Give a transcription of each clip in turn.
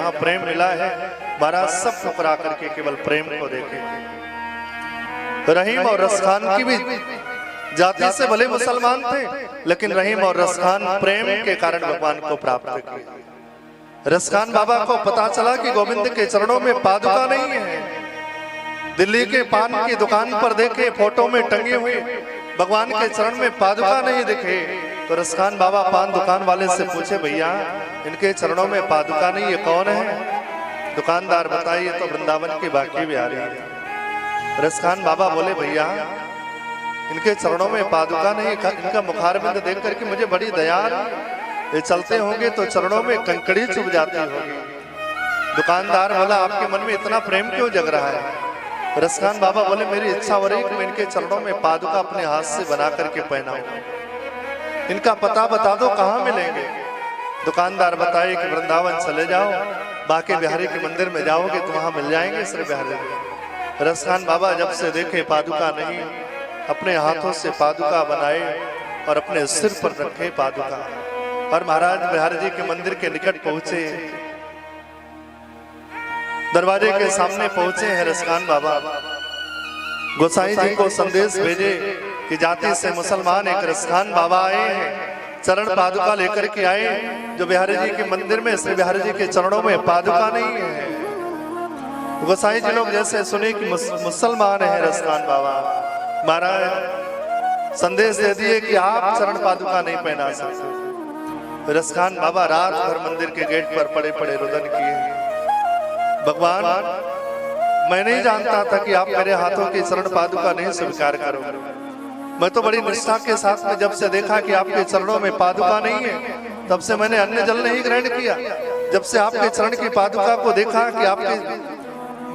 जहाँ प्रेम मिला है महाराज सब ठुकरा करके केवल प्रेम को देखे। रहीम और रसखान की भी जाति से भले मुसलमान थे, लेकिन रहीम और रसखान प्रेम के कारण भगवान को प्राप्त किए। रसखान बाबा को पता चला कि गोविंद के चरणों में पादुका नहीं है। दिल्ली के पान की दुकान पर देखे फोटो में टंगे हुए भगवान के चरण में पादुका नहीं दिखे, तो रसखान बाबा पान दुकान वाले से पूछे, भैया इनके चरणों में पादुका नहीं, ये कौन है? दुकानदार बताइए तो वृंदावन की बाकी बिहारी है। रसखान बाबा बोले, भैया इनके चरणों में पादुका नहीं, इनका मुखारबिंद देख करके मुझे बड़ी दया, ये चलते होंगे तो चरणों में कंकड़ी चुभ जाती होगी। दुकानदार बोला, आपके मन में इतना प्रेम क्यों जग रहा है? रसखान बाबा बोले, मेरी इच्छा हो रही कि मैं इनके चरणों में पादुका अपने हाथ से बना करके पहनाऊं। इनका पता बता दो, कहाँ मिलेंगे? दुकानदार बताए कि वृंदावन चले जाओ, बाके बिहारी के मंदिर में जाओगे तो वहां मिल जाएंगे श्री बिहारी। रसखान बाबा जब से देखे पादुका नहीं, अपने हाथों से पादुका बनाए और अपने सिर पर रखे पादुका, और महाराज बिहारी जी के मंदिर के निकट पहुंचे। दरवाजे के सामने पहुंचे हैं रसखान बाबा। गोसाई जी को संदेश भेजे कि जाति से मुसलमान एक रसखान बाबा आए हैं, चरण पादुका लेकर के आए, जो बिहारी जी के मंदिर में श्री बिहारी जी के चरणों में पादुका नहीं है। गोसाई जी लोग जैसे सुने कि मुसलमान है रसखान बाबा, महाराज संदेश दे दिए कि आप चरण पादुका नहीं पहना सकते। रसखान बाबा रात भर मंदिर के गेट पर पड़े पड़े रुदन किए, भगवान मैं नहीं जानता था कि आप मेरे हाथों की चरण पादुका नहीं स्वीकार करोगे। मैं तो बड़ी निष्ठा के साथ में जब से देखा कि आपके चरणों में पादुका नहीं है, तब से मैंने अन्न जल नहीं ग्रहण किया। जब से आपके चरण की पादुका को देखा कि आपके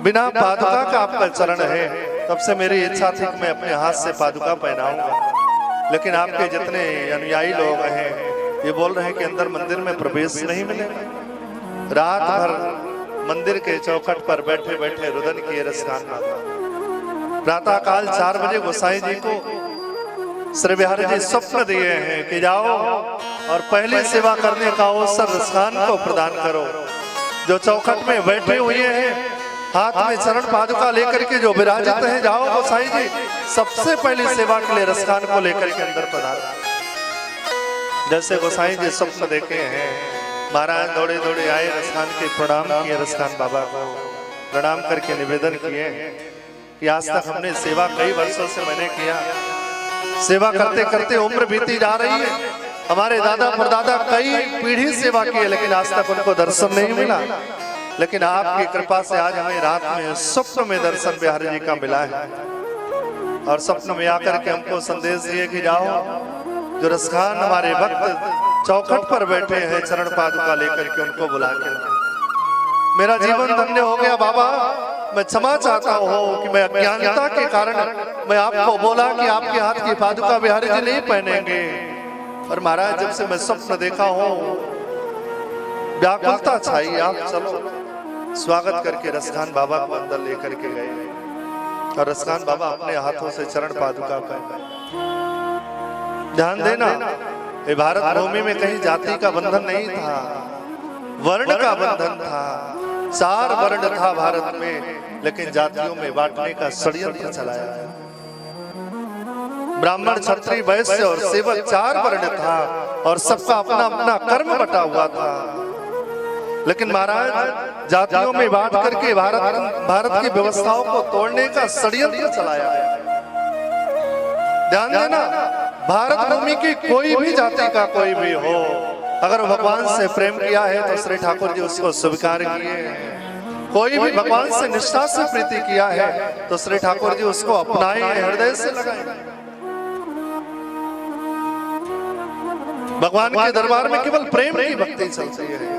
बिना पादुका का आपका चरण है, तब से मेरी इच्छा थी कि मैं अपने हाथ से पादुका पहनाऊंगा। लेकिन आपके जितने अनुयायी लोग हैं ये बोल रहे हैं कि अंदर मंदिर में प्रवेश नहीं मिलेगा। रात भर मंदिर के चौखट पर बैठे बैठे रुदन किए रसखान बाबा। प्रातः काल 4 बजे गोसाई जी को श्री बिहारी जी स्वप्न दिए हैं कि जाओ और पहली सेवा करने का अवसर रसखान को प्रदान करो। जो चौखट में बैठे हुए हैं हाथ में चरण पादुका लेकर के जो विराजित हैं, जाओ गोसाई जी सबसे पहली सेवा के लिए रसखान को लेकर के अंदर प्रदान। जैसे गोसाई जी स्वप्न देखे हैं, महाराज दौड़े दौड़े आए, रसखान के प्रणाम किए, रसखान बाबा को प्रणाम करके निवेदन किए कि आज तक हमने सेवा कई वर्षों से मैंने किया, सेवा करते करते उम्र बीती जा रही है, हमारे दादा परदादा कई पीढ़ी सेवा की है, लेकिन आज तक उनको दर्शन नहीं मिला। लेकिन आपकी कृपा से आज हमें रात में स्वप्न में दर्शन बिहारी जी का मिला है, और स्वप्न में आकर के हमको संदेश दिए कि जाओ जो रसखान हमारे भक्त चौखट पर बैठे हैं चरण पादुका लेकर के उनको बुला के। मेरा जीवन धन्य हो गया बाबा, मैं क्षमा चाहता हूँ कि मैं अज्ञानता के कारण मैं आपको बोला कि आपके हाथ की पादुका बिहारी जी नहीं पहनेंगे। और महाराज जब से मैं स्वप्न देखा हूँ व्याकुलता छाई, आप चलो। स्वागत करके रसखान बाबा को अंदर लेकर के गए और रसखान बाबा अपने हाथों से चरण पादुका पहने। ध्यान देना, ये भारत भूमि में कहीं जाति का बंधन नहीं था, वर्ण का बंधन था। 4 वर्ण था भारत में, लेकिन जातियों में बांटने का षड्यंत्र चलाया गया। ब्राह्मण क्षत्रिय वैश्य और सेवक 4 वर्ण था और सबका अपना अपना कर्म बटा हुआ था। लेकिन महाराज जातियों में बांट करके भारत की व्यवस्थाओं को तोड़ने का षड्यंत्र चलाया गया। ध्यान देना, भारत भूमि की कोई भी जाति का कोई भी हो, अगर भगवान से प्रेम किया है तो श्री ठाकुर जी उसको स्वीकार किए। कोई भी भगवान से निष्ठा से प्रीति किया है तो श्री ठाकुर जी उसको अपनाए, हृदय से लगाए। भगवान के दरबार में केवल प्रेम की भक्ति चलती है।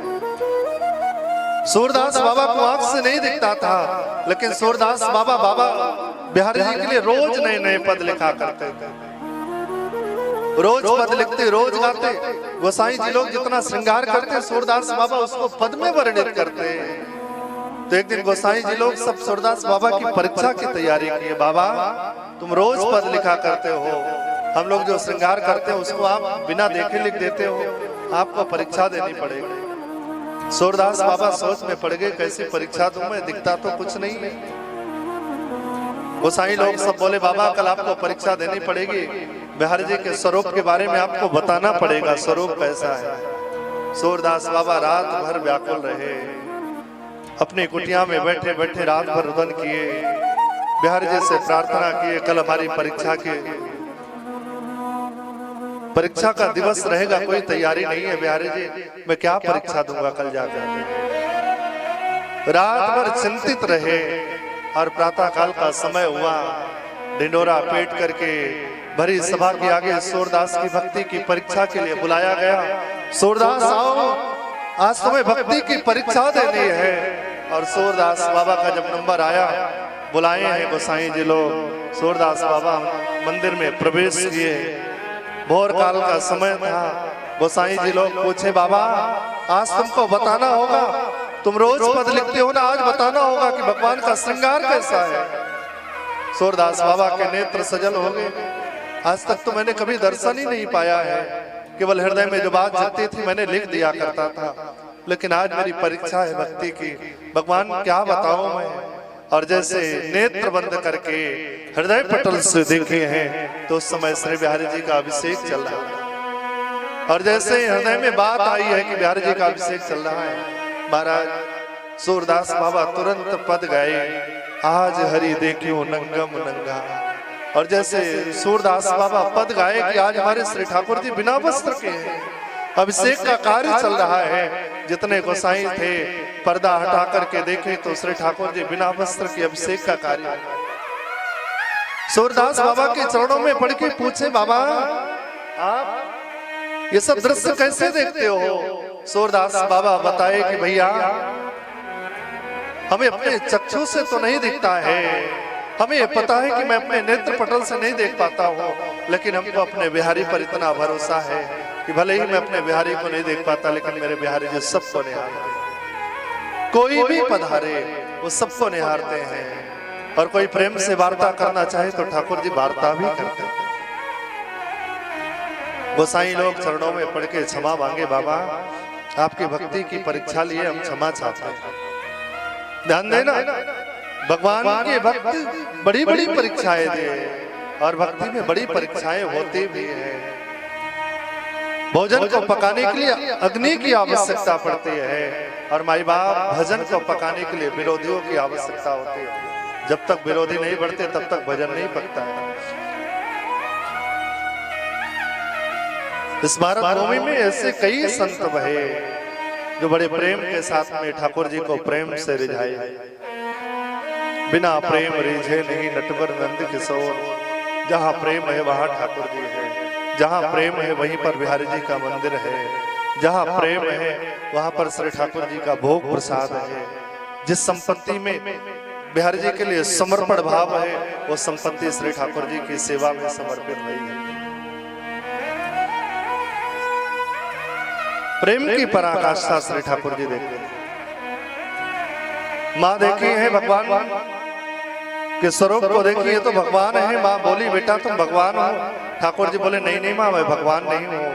सूरदास बाबा को आंख से नहीं दिखता था, लेकिन सूरदास बाबा बिहारी जी के लिए रोज नए नए पद लिखा करते थे, रोज पद लिखते, रोज गाते। गोसाई जी लोग जितना श्रृंगार करते सूरदास बाबा उसको पद में वर्णित करते। तो एक दिन गोसाई जी लोग सब सूरदास बाबा की परीक्षा की तैयारी किए। बाबा तुम रोज पद लिखा करते हो, हम लोग जो श्रृंगार करते हैं उसको आप बिना देखे लिख देते हो, आपको परीक्षा देनी पड़ेगी। सूरदास बाबा सोच में पड़ गए, कैसी परीक्षा दूं मैं, दिखता तो कुछ नहीं है। गोसाई लोग सब बोले बाबा कल आपको परीक्षा देनी पड़ेगी, बिहारी जी के स्वरूप के बारे में आपको बताना पड़ेगा, स्वरूप कैसा है। सूरदास बाबा रात भर व्याकुल रहे, अपनी कुटिया में बैठे बैठे रात भर रुदन किए, बिहारी जी से प्रार्थना किए कल हमारी परीक्षा का दिवस रहेगा, कोई तैयारी नहीं है बिहारी जी, मैं क्या परीक्षा दूंगा कल जाकर। रात भर चिंतित रहे और प्रातः काल का समय हुआ, ढिंडोरा पेट करके भरी सभा के आगे सूरदास की भक्ति की परीक्षा के लिए बुलाया गया। सूरदास आओ, आज तुम्हें भक्ति की परीक्षा देनी है। और सूरदास बाबा का जब नंबर आया, बुलाए हैं गोसाई जी लोग, सूरदास बाबा मंदिर में प्रवेश किए। भोर काल का समय था, गोसाई जी लोग पूछे बाबा आज तुमको बताना होगा, तुम रोज पद लिखते हो ना, आज बताना होगा कि भगवान का श्रृंगार कैसा है। सूरदास बाबा के नेत्र सजल हो गए, आज तक तो मैंने कभी दर्शन ही नहीं पाया है, केवल हृदय में जो बात जगती थी मैंने लिख दिया करता था, लेकिन आज मेरी परीक्षा है भक्ति की, भगवान क्या बताऊं मैं। और जैसे नेत्र बंद करके हृदय पटल से देखे हैं तो उस समय श्री बिहारी जी का अभिषेक चल रहा है। और जैसे हृदय में बात आई है कि बिहारी जी का अभिषेक चल रहा है, महाराज सूरदास बाबा तुरंत पद गाए, आज हरि देखियो नंगम नंगा। और जैसे सूरदास बाबा पद गाए कि आज हमारे श्री ठाकुर जी बिना वस्त्र के हैं, अभिषेक का कार्य चल रहा है। जितने गोसाई थे पर्दा हटा करके देखे तो श्री ठाकुर जी बिना वस्त्र के अभिषेक का कार्य। सूरदास बाबा के चरणों में पड़ के पूछे बाबा आप ये सब दृश्य कैसे देखते हो। सूरदास बाबा बताए कि भैया हमें अपने चक्षु से तो नहीं दिखता है, हमें ये पता है कि मैं अपने नेत्र पटल से नहीं देख पाता हूँ, लेकिन हमको अपने बिहारी पर इतना भरोसा है कि भले ही मैं अपने बिहारी को नहीं देख पाता, लेकिन मेरे बिहारी जी सबको निहारते हैं। कोई भी पधारे वो सबको निहारते हैं, और कोई प्रेम से वार्ता करना चाहे तो ठाकुर जी वार्ता भी करते हैं। गोसाई लोग चरणों में पड़ के क्षमा मांगे, बाबा आपकी भक्ति की परीक्षा लिए हम क्षमा चाहते हैं। ध्यान देना, भगवान के भक्त बड़ी बड़ी परीक्षाएं दे, और भक्ति में बड़ी परीक्षाएं होती भी है। भोजन को पकाने के लिए अग्नि की आवश्यकता पड़ती है, और माई बाप भजन को पकाने के लिए विरोधियों की आवश्यकता होती है। जब तक विरोधी नहीं बढ़ते तब तक भजन नहीं पकता है। इस भारत भूमि में ऐसे कई संत बहे जो बड़े प्रेम के साथ में ठाकुर जी को प्रेम से रिझाए। बिना प्रेम रिझे नहीं नटवर नंद किशोर। जहाँ प्रेम है वहाँ ठाकुर जी है, जहाँ प्रेम है वहीं पर बिहारी जी का मंदिर है, जहाँ प्रेम है वहाँ पर श्री ठाकुर जी का भोग प्रसाद है। जिस संपत्ति में बिहारी जी के लिए समर्पण भाव है, वो संपत्ति श्री ठाकुर जी की सेवा में समर्पित हुई है। प्रेम की पराकाष्ठा श्री ठाकुर जी देखते। माँ देखी है भगवान के स्वरूप को देखिए तो भगवान है। माँ बोली बेटा तुम भगवान हो। ठाकुर जी बोले नहीं नहीं माँ मैं भगवान नहीं हूँ,